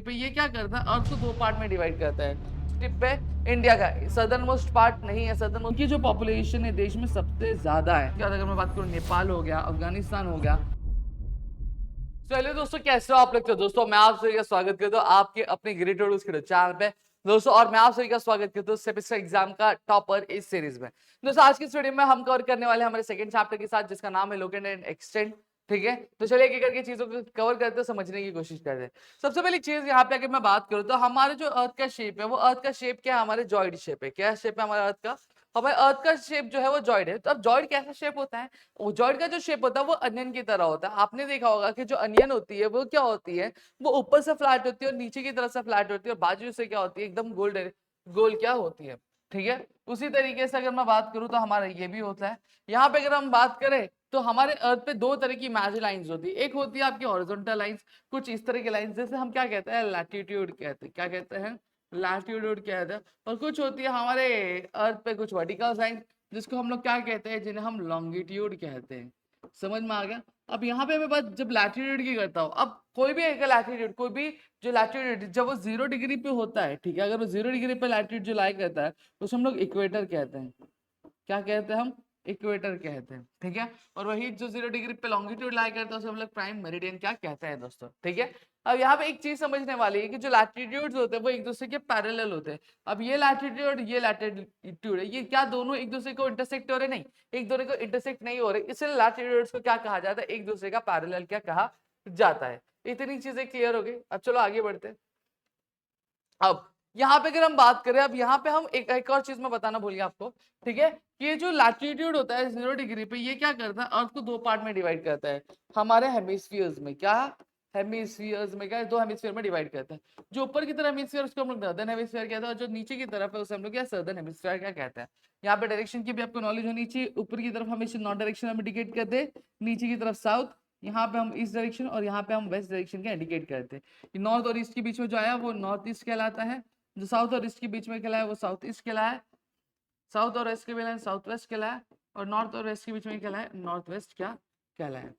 पे ये क्या करता है, अर्थ को दो पार्ट में डिवाइड करता है। टिप पे इंडिया का सदर्न मोस्ट पार्ट नहीं है, सदर्न मोस्ट की जो पॉपुलेशन है देश में सबसे ज्यादा है। अगर मैं बात करूँ नेपाल हो गया, अफगानिस्तान हो गया। चलिए दोस्तों, कैसे हो आप लोग? तो दोस्तों मैं आप सभी का स्वागत करता हूँ आपके अपने ग्रेट चैनल पे दोस्तों, और मैं आप सभी का स्वागत करता हूँ सेमेस्टर एग्जाम का टॉपर इस सीरीज में। दोस्तों आज की इस वीडियो में हम कवर करने वाले हैं हमारे सेकंड चैप्टर के साथ, जिसका नाम है लोकेट एंड एक्सटेंड। ठीक है, तो चलिए एक एक करके चीजों को कवर करते हैं, समझने की कोशिश करते हैं। सबसे पहली चीज यहाँ पे अगर मैं बात करूँ तो हमारे जो अर्थ का शेप है, वो अर्थ का शेप क्या है? हमारे जॉइड शेप है। क्या शेप है हमारे अर्थ का? हमारे अर्थ का शेप जो है वो जॉइड है। तो अब जॉइड कैसा शेप होता है? जॉइड का जो शेप होता है वो अनियन की तरह होता है। आपने देखा होगा कि जो अनियन होती है वो क्या होती है, वो ऊपर से फ्लैट होती है और नीचे की तरफ से फ्लैट होती है, और बाजू से क्या होती है, एकदम गोल गोल क्या होती है। ठीक है, उसी तरीके से अगर मैं बात करूं तो हमारा ये भी होता है। यहाँ पे अगर हम बात करें तो हमारे अर्थ पे दो तरह की इमेजिनरी लाइंस होती है। एक होती है आपकी हॉरिजॉन्टल लाइंस, कुछ इस तरह की लाइंस, जैसे हम क्या कहते हैं, लैटिट्यूड कहते हैं। क्या कहते हैं? लैटिट्यूड कहते हैं। और कुछ होती है हमारे अर्थ पे कुछ वर्टिकल लाइंस, जिसको हम लोग क्या कहते हैं, जिन्हें हम लॉन्गिट्यूड कहते हैं। समझ में आ गया? अब यहाँ पे मैं बात जब लैटिट्यूड की करता हूँ, अब कोई भी एक लैटिट्यूड, कोई भी जो लैटिट्यूड जब वो 0 डिग्री पे होता है, ठीक है, अगर वो 0 डिग्री पे लैटिट्यूड जो लाई करता है तो उसे हम लोग इक्वेटर कहते हैं। क्या कहते हैं हम? इक्वेटर कहते हैं। ठीक है, और वही जो 0 डिग्री पे लॉन्गिट्यूड लाई करता है उसे हम लोग प्राइम मेरिडियन क्या कहते हैं दोस्तों। ठीक है, अब यहाँ पे एक चीज समझने वाली है कि जो लैटिट्यूड्स होते हैं वो एक दूसरे के पैरेलल होते हैं। अब ये लैटिट्यूड, ये लैटिट्यूड है, ये क्या दोनों एक दूसरे को इंटरसेक्ट हो रहे? नहीं, एक दूसरे को इंटरसेक्ट नहीं हो रहे, इसलिए लैटिट्यूड्स को क्या कहा जाता है? एक दूसरे का पैरेलल क्या कहा जाता है। इतनी चीजें क्लियर हो गई। अब चलो आगे बढ़ते हैं। अब यहाँ पे अगर हम बात करें, अब यहाँ पे हम एक और चीज मैं बताना भूल गया आपको। ठीक है, कि ये जो लैटिट्यूड होता है 0 डिग्री पे, ये क्या करता है, अर्थ को दो पार्ट में डिवाइड करता है। हमारे हेमिस्फीयर्स में क्या, हेमिस्फीयर्स में क्या, दो हेमिस्फीयर में डिवाइड करता है। जो ऊपर की तरफ हेमिस्फीयर उसको हम लोग नॉर्दर्न हेमिस्फीयर कहते हैं, और जो नीचे की तरफ है उसे हम लोग क्या, सदर्न हेमिस्फीयर क्या कहते हैं। यहाँ पे डायरेक्शन की भी आपको नॉलेज होनी चाहिए। ऊपर की तरफ हमेशा नॉर्थ डायरेक्शन हम इंडिकेट करते हैं, नीचे की तरफ साउथ, यहाँ पे हम ईस्ट डायरेक्शन, और यहाँ पे हम वेस्ट डायरेक्शन का इंडिकेट करते हैं। नॉर्थ और ईस्ट के बीच में जो आया वो नॉर्थ ईस्ट कहलाता है, जो साउथ और ईस्ट के बीच में कहलाया वो साउथ ईस्ट कहलाया, साउथ और वेस्ट के बीच में साउथ वेस्ट कहलाया, और नॉर्थ और वेस्ट के बीच में कहलाया नॉर्थ वेस्ट क्या कहलाया।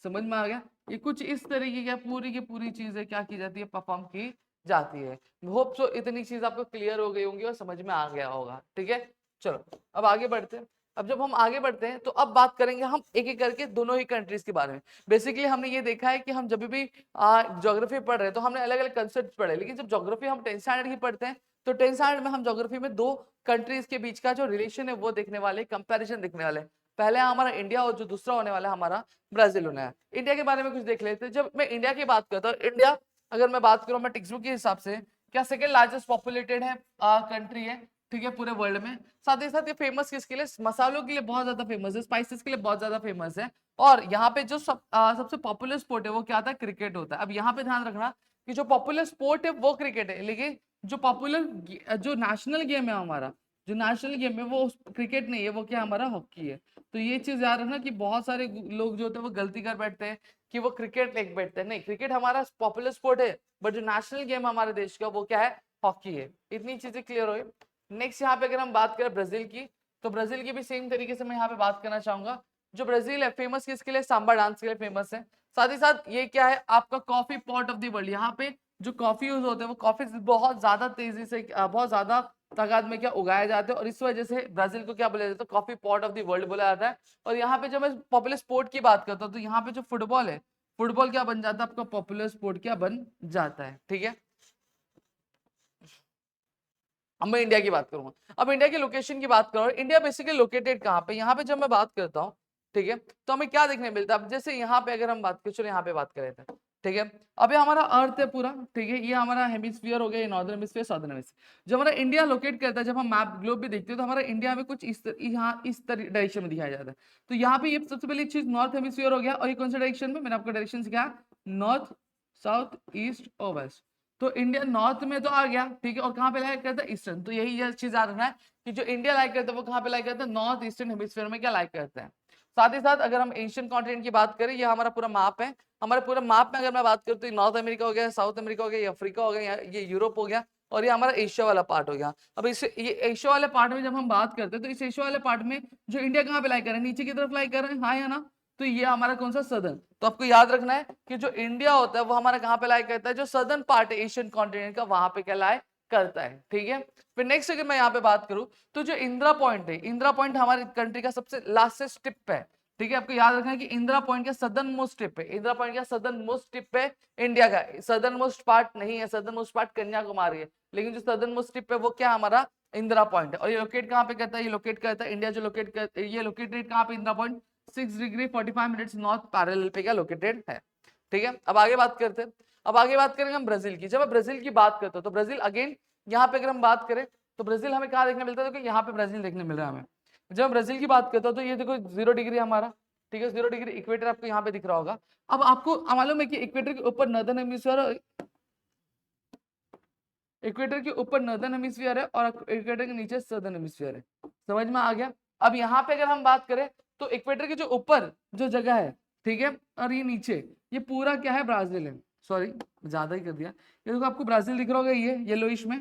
समझ में आ गया? ये कुछ इस तरीके की पूरी की पूरी चीजें क्या की जाती है, परफॉर्म की जाती है। होप सो इतनी चीज आपको क्लियर हो गई होंगी और समझ में आ गया होगा। ठीक है, चलो अब आगे बढ़ते हैं। अब जब हम आगे बढ़ते हैं तो अब बात करेंगे हम एक एक करके दोनों ही कंट्रीज के बारे में। बेसिकली हमने ये देखा है कि हम जब भी ज्योग्राफी पढ़ रहे हैं तो हमने अलग अलग कंसेप्ट पढ़े, लेकिन जब ज्योग्राफी हम 10th स्टैंडर्ड की पढ़ते हैं तो 10th स्टैंडर्ड में हम ज्योग्राफी में दो कंट्रीज के बीच का जो रिलेशन है वो देखने वाले, कंपैरिजन देखने वाले। पहले हमारा इंडिया, और जो दूसरा होने वाला है हमारा ब्राजील होना है। इंडिया के बारे में कुछ देख लेते हैं। जब मैं इंडिया की बात करता हूँ, इंडिया अगर मैं बात करूँ मैं टेक्स्ट बुक के हिसाब से, क्या सेकेंड लार्जेस्ट पॉपुलेटेड है कंट्री है, ठीक है, पूरे वर्ल्ड में। साथ ही साथ ये फेमस किसके लिए? मसालों के लिए बहुत ज्यादा फेमस है, स्पाइसेस के लिए बहुत ज्यादा फेमस है। और यहाँ पे जो सबसे पॉपुलर स्पोर्ट है वो क्या था? क्रिकेट होता है। अब यहाँ पे ध्यान रखना कि जो पॉपुलर स्पोर्ट है वो क्रिकेट है, लेकिन जो पॉपुलर जो नेशनल गेम है हमारा, जो नेशनल गेम है वो क्रिकेट नहीं है, वो क्या हमारा हॉकी है। तो ये चीज याद रखना कि बहुत सारे लोग जो होते हैं वो गलती कर बैठते हैं कि वो क्रिकेट लेके बैठते हैं। नहीं, क्रिकेट हमारा पॉपुलर स्पोर्ट है, बट जो नेशनल गेम हमारे देश का वो क्या है? हॉकी है। इतनी चीजें क्लियर हो गई। नेक्स्ट यहाँ पे अगर हम बात करें ब्राजील की, तो ब्राजील की भी सेम तरीके से मैं यहाँ पे बात करना चाहूंगा। जो ब्राजील है फेमस किसके लिए? सांबा डांस के लिए फेमस है। साथ ही साथ ये क्या है? आपका coffee pot of the world. यहाँ पे जो कॉफी यूज होते हैं वो कॉफी बहुत ज्यादा तेजी से, बहुत ज्यादा तादाद में क्या उगाए जाते हैं, और इस वजह से ब्राजील को क्या बोला जाता है? Coffee pot of the world बोला जाता है। और यहाँ पे जब मैं पॉपुलर स्पोर्ट की बात करता हूँ तो यहाँ पे जो फुटबॉल है, फुटबॉल क्या बन जाता है? आपका पॉपुलर स्पोर्ट क्या बन जाता है। ठीक है, अब मैं इंडिया की बात करूंगा। अब इंडिया की लोकेशन की बात करूं, इंडिया बेसिकली लोकेटेड कहाँ पे? यहाँ पे जब मैं बात करता हूँ, ठीक है, तो हमें क्या देखने मिलता है? अब जैसे यहाँ पे अगर हम बात करें, चलो यहाँ पे बात कर रहे थे, ठीक है, अब ये हमारा अर्थ है पूरा, ठीक है, ये हमारा हेमिस्फीयर हो गया, ये नॉर्दर्न हेमिस्फीयर, साउदर्न हेमिस्फीयर। जब हमारा इंडिया लोकेट करता है, जब हम मैप ग्लोब भी देखते हैं तो हमारा इंडिया में कुछ यहाँ इस डायरेक्शन में दिखाया जाता है। तो यहाँ पे ये सबसे पहली चीज नॉर्थ हेमिस्फीयर हो गया, और ये कौन सा डायरेक्शन में? मैंने आपको डायरेक्शन सिखाया, नॉर्थ, साउथ, ईस्ट और वेस्ट। तो इंडिया नॉर्थ में तो आ गया, ठीक है, और कहाँ पे लाइक करता है? ईस्टर्न। तो यही चीज याद रखना है कि जो इंडिया लाइक करता है वो कहाँ पे लाइक करता है? नॉर्थ ईस्टर्न हेमिस्फीयर में क्या लाइक करता है। साथ ही साथ अगर हम एशियन कॉन्टिनेंट की बात करें, ये हमारा पूरा मैप है। हमारे पूरे मैप में अगर मैं बात करूँ तो नॉर्थ अमेरिका हो गया, साउथ अमेरिका हो गया, ये अफ्रीका हो गया, ये यूरोप हो गया, और ये हमारा एशिया वाला पार्ट हो गया। अब इस ये एशिया वाले पार्ट में जब हम बात करते हैं तो इस एशिया वाले पार्ट में जो इंडिया कहाँ पे लाइक कर रहे हैं? नीचे की तरफ लाइक कर रहे हैं, हाँ या ना? तो ये हमारा कौन सा सदर्न। तो आपको याद रखना है कि जो इंडिया होता है वो हमारा कहाँ पे लाई करता है, जो सदर्न पार्ट है एशियन कॉन्टिनेंट का वहां पे क्या लाई करता है, ठीक है। फिर नेक्स्ट अगर मैं यहाँ पे बात करूं तो जो इंदिरा पॉइंट है, इंदिरा पॉइंट हमारी कंट्री का सबसे लास्टेस्ट टिप है, ठीक है। आपको याद रखना है कि इंदिरा पॉइंट का सदर्न मोस्ट टिप है, इंदिरा पॉइंट का सदर्न मोस्ट टिप है इंडिया का। सदर्न मोस्ट पार्ट नहीं है, सदर्न मोस्ट पार्ट कन्याकुमारी है, लेकिन जो सदर्न मोस्ट टिप है वो क्या हमारा इंदिरा पॉइंट है। और ये लोकेट कहाँ पे करता है, ये लोकेट करता है इंडिया जो लोकेट कर, ये लोकेटेड कहाँ पे Indira point 6 degree 45 minutes north parallel पे क्या लोकेटेड है, ठीक है। अब आगे बात करते हैं, अब आगे बात करेंगे हम ब्राजील की। जब मैं ब्राजील की बात करता हूँ तो ब्राजील अगेन यहाँ पे अगर हम बात करें तो ब्राजील हमें कहाँ देखने मिलता है, तो यहाँ पे ब्राजील देखने मिल रहा है हमें। जब ब्राजील की बात करता हूँ तो ये देखो 0 डिग्री हमारा, ठीक है, 0 डिग्री इक्वेटर आपको यहाँ पे दिख रहा होगा। अब आपको मालूम है कि इक्वेटर के ऊपर नॉर्दर्न हेमिस्फीयर, इक्वेटर के ऊपर नॉर्दर्न हेमिस्फीयर है और इक्वेटर के नीचे सदर्न हेमिस्फीयर है, समझ में आ गया। अब यहाँ पे अगर हम बात करें तो इक्वेटर के जो ऊपर जो जगह है, ठीक है, और ये नीचे ये पूरा क्या है, ब्राजील है। सॉरी ज्यादा ही कर दिया, ये देखो आपको ब्राजील दिख रहा होगा ये येलोइश में,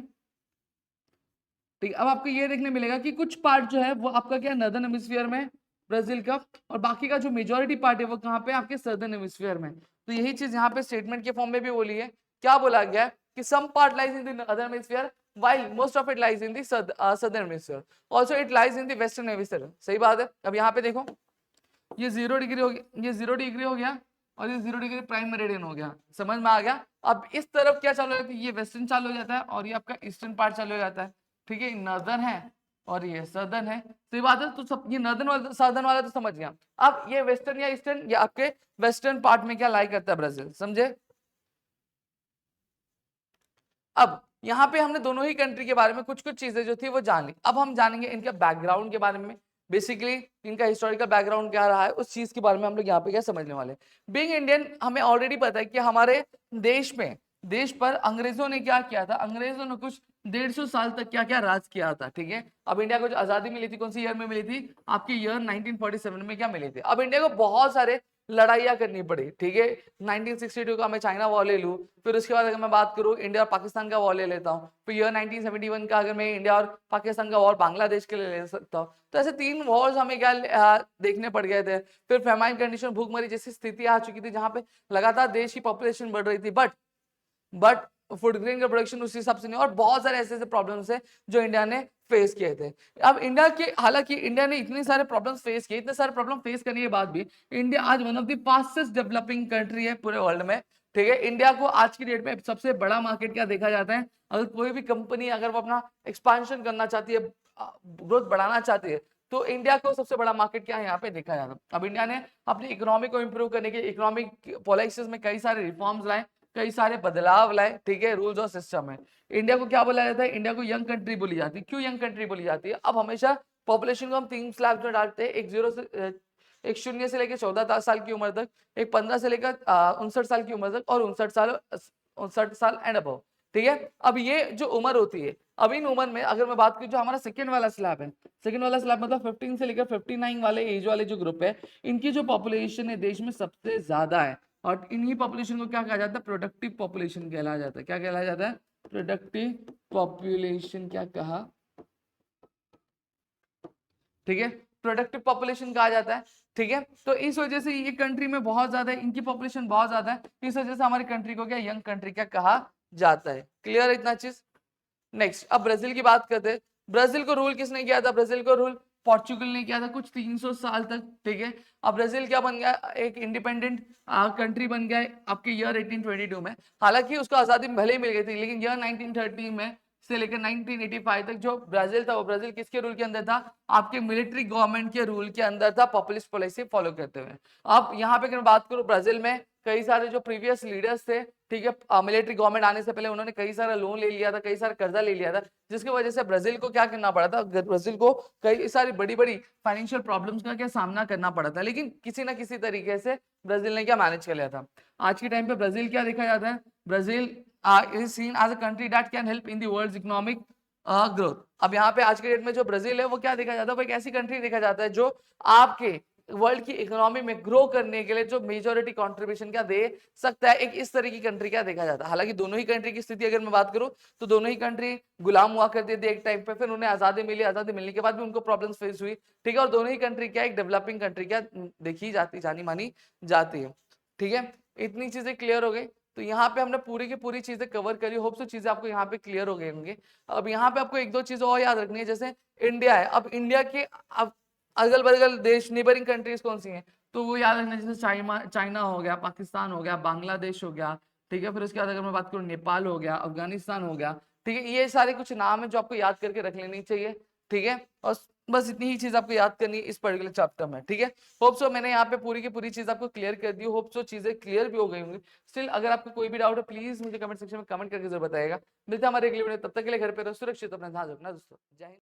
ठीक है। अब आपको ये देखने मिलेगा कि कुछ पार्ट जो है वो आपका क्या नॉर्दर्न हेमिस्फीयर में ब्राजील का, और बाकी का जो मेजोरिटी पार्ट है वो कहाँ पे आपके सदर्न हेमिस्फीयर में। तो यही चीज यहाँ पे स्टेटमेंट के फॉर्म में भी बोली है, क्या बोला गया है कि some part lies in the northern hemisphere while most of it lies in the southern hemisphere, also it lies in the western hemisphere। सही बात है। अब यहाँ पे देखो ये 0 डिग्री हो गया, ये 0 डिग्री हो गया और ये 0 डिग्री प्राइम मेरिडियन हो गया, समझ में आ गया। अब इस तरफ क्या चालू हो जाता है, ये वेस्टर्न चालू हो जाता है और ये आपका ईस्टर्न पार्ट चालू हो जाता है, ठीक है। नॉर्दर्न है और ये सदर्न है, सही बात है। तो सब ये नॉर्दर्न वाला सदर्न वाला तो समझ गया। अब ये वेस्टर्न या ईस्टर्न या आपके वेस्टर्न पार्ट में क्या लाई करता है ब्राजील, समझे। अब यहाँ पे हमने दोनों ही कंट्री के बारे में कुछ कुछ चीजें जो थी वो जान ली। अब हम जानेंगे इनके बैकग्राउंड के बारे में, बेसिकली इनका हिस्टोरिकल बैकग्राउंड क्या रहा है उस चीज के बारे में हम लोग यहाँ पे क्या समझने वाले। बीइंग इंडियन हमें ऑलरेडी पता है कि हमारे देश में, देश पर अंग्रेजों ने क्या किया था, अंग्रेजों ने कुछ 150 साल तक क्या क्या राज किया था, ठीक है। अब इंडिया को जो आजादी मिली थी कौन सी ईयर में मिली थी, आपके ईयर 1947 में क्या मिली थी। अब इंडिया को बहुत सारे लड़ाइयाँ करनी पड़ी, ठीक है। 1962 का मैं चाइना वॉर ले लूँ, फिर उसके बाद अगर मैं बात करूँ इंडिया और पाकिस्तान का वॉर ले लेता हूँ, फिर ईयर 1971 का अगर मैं इंडिया और पाकिस्तान का वॉर बांग्लादेश के लिए ले सकता हूँ। तो ऐसे 3 वॉर्स हमें क्या देखने पड़ गए थे। फिर फेमाइन कंडीशन, भूखमरी जैसी स्थिति आ चुकी थी जहाँ पे लगातार देश की पॉपुलेशन बढ़ रही थी, बट फूड ग्रेन का प्रोडक्शन उस हिसाब से नहीं, और बहुत सारे ऐसे ऐसे प्रॉब्लम्स है जो इंडिया ने फेस किए थे। अब इंडिया के, हालांकि इंडिया ने इतने सारे प्रॉब्लम्स फेस किए, इतने सारे प्रॉब्लम फेस करने के बाद भी इंडिया आज one of the fastest developing country है पूरे वर्ल्ड में, ठीक है। इंडिया को आज की डेट में सबसे बड़ा मार्केट क्या देखा जाता है, अगर कोई भी कंपनी अगर वो अपना एक्सपांशन करना चाहती है, ग्रोथ बढ़ाना चाहती है, तो इंडिया को सबसे बड़ा मार्केट क्या है यहाँ पे देखा जाता है। अब इंडिया ने अपनी इकोनॉमी को इंप्रूव करने के इकोनॉमिक पॉलिसीज में कई सारे रिफॉर्म्स लाए, कई सारे बदलाव लाए, ठीक है। रूल्स और सिस्टम है। इंडिया को क्या बोला जाता है, इंडिया को यंग कंट्री बोली जाती है। क्यों यंग कंट्री बोली जाती है, अब हमेशा पॉपुलेशन को हम 3 स्लैब्स में डालते हैं, एक 0 से लेकर 14 साल की उम्र तक, एक 15 से लेकर 59 साल की उम्र तक, और 59 साल एंड अबव, ठीक है। अब ये जो उम्र होती है, अब इन उम्र में अगर मैं बात करूं जो हमारा सेकंड वाला स्लैब है, सेकंड वाला स्लैब मतलब 15 से लेकर 59 वाले एज वाले जो ग्रुप है, इनकी जो पॉपुलेशन है देश में सबसे ज्यादा है, और इन्हीं पॉपुलेशन को क्या कहा जाता है, प्रोडक्टिव पॉपुलेशन कहलाया जाता है। क्या कहलाया जाता है, प्रोडक्टिव पॉपुलेशन क्या कहा, ठीक है, प्रोडक्टिव पॉपुलेशन कहा जाता है, ठीक है। तो इस वजह से ये कंट्री में बहुत ज्यादा है, इनकी पॉपुलेशन बहुत ज्यादा है, इस वजह से हमारी कंट्री को क्या यंग कंट्री क्या कहा जाता है। क्लियर है इतना चीज। नेक्स्ट अब ब्राजील की बात करते हैं। ब्राजील को रूल किसने किया था, ब्राजील को रूल पोर्चुगल ने किया था कुछ 300 साल तक, ठीक है। अब ब्राजील क्या बन गया, एक इंडिपेंडेंट कंट्री बन गया आपके ईयर 1822 में। हालांकि उसको आजादी भले ही मिल गई थी, लेकिन ईयर 1930 में से लेकर 1985 तक जो ब्राजील था वो ब्राजील किसके रूल के अंदर था, आपके मिलिट्री गवर्नमेंट के रूल के अंदर था, पॉपुलिस्ट पॉलिसी फॉलो करते हुए। अब यहाँ पे अगर मैं बात करूँ ब्राजील में कई सारे जो प्रीवियस लीडर्स थे, ठीक है, मिलिट्री गवर्नमेंट आने से पहले उन्होंने कई सारा लोन ले लिया था, कई सारा कर्जा ले लिया था, जिसकी वजह से ब्राजील को क्या करना पड़ा था, ब्राजील को कई सारी बड़ी बड़ी फाइनेंशियल प्रॉब्लम्स का क्या सामना करना पड़ा था, लेकिन किसी ना किसी तरीके से ब्राजील ने क्या मैनेज कर लिया था। आज के टाइम पे ब्राजील क्या देखा जाता है, Brazil is seen as a country that can help in the world's economic growth. अब यहाँ पे आज के डेट में जो ब्राजील है वो क्या देखा जाता है, वो एक ऐसी कंट्री देखा जाता है जो आपके वर्ल्ड की इकोनॉमी में ग्रो करने के लिए जो मेजोरिटी कंट्रीब्यूशन क्या दे सकता है, एक इस तरह की कंट्री क्या देखा जाता है। हालांकि दोनों ही कंट्री की स्थिति अगर मैं बात करूं तो दोनों ही कंट्री गुलाम हुआ करती थी एक टाइम पे, फिर उन्हें आजादी मिली, आजादी मिलने के बाद भी उनको प्रॉब्लम्स फेस हुई, ठीक है। और दोनों ही कंट्री क्या एक डेवलपिंग कंट्री क्या देखी जाती, जानी मानी जाती है, ठीक है। इतनी चीजें क्लियर हो गई। तो यहाँ पे हमने पूरी की पूरी चीजें कवर करी, होप सो चीजें आपको यहाँ पे क्लियर हो गई होंगी। अब यहाँ पे आपको एक दो चीजें और याद रखनी है, जैसे इंडिया है, अब इंडिया के अब अगल बगल देश नेबरिंग कंट्रीज कौन सी हैं, तो वो याद रखना, जैसे चाइना चाइना हो गया, पाकिस्तान हो गया, बांग्लादेश हो गया, ठीक है। फिर उसके बाद अगर मैं बात करूँ नेपाल हो गया, अफगानिस्तान हो गया, ठीक है। ये सारे कुछ नाम है जो आपको याद करके रख लेनी चाहिए, ठीक है। और बस इतनी ही चीज आपको याद करनी है इस पर्टिकुलर चैप्टर में, ठीक है। होप सो मैंने यहाँ पे पूरी की पूरी चीज आपको क्लियर कर दी, होप सो चीजें क्लियर भी हो गई होंगी। स्टिल अगर आपको कोई भी डाउट है प्लीज मुझे कमेंट सेक्शन में कमेंट करके जरूर बताएगा। मिलते हैं हमारे अगले वीडियो, तब तक के लिए घर पे रहो सुरक्षित, अपना ध्यान रखना दोस्तों। जय हिंद।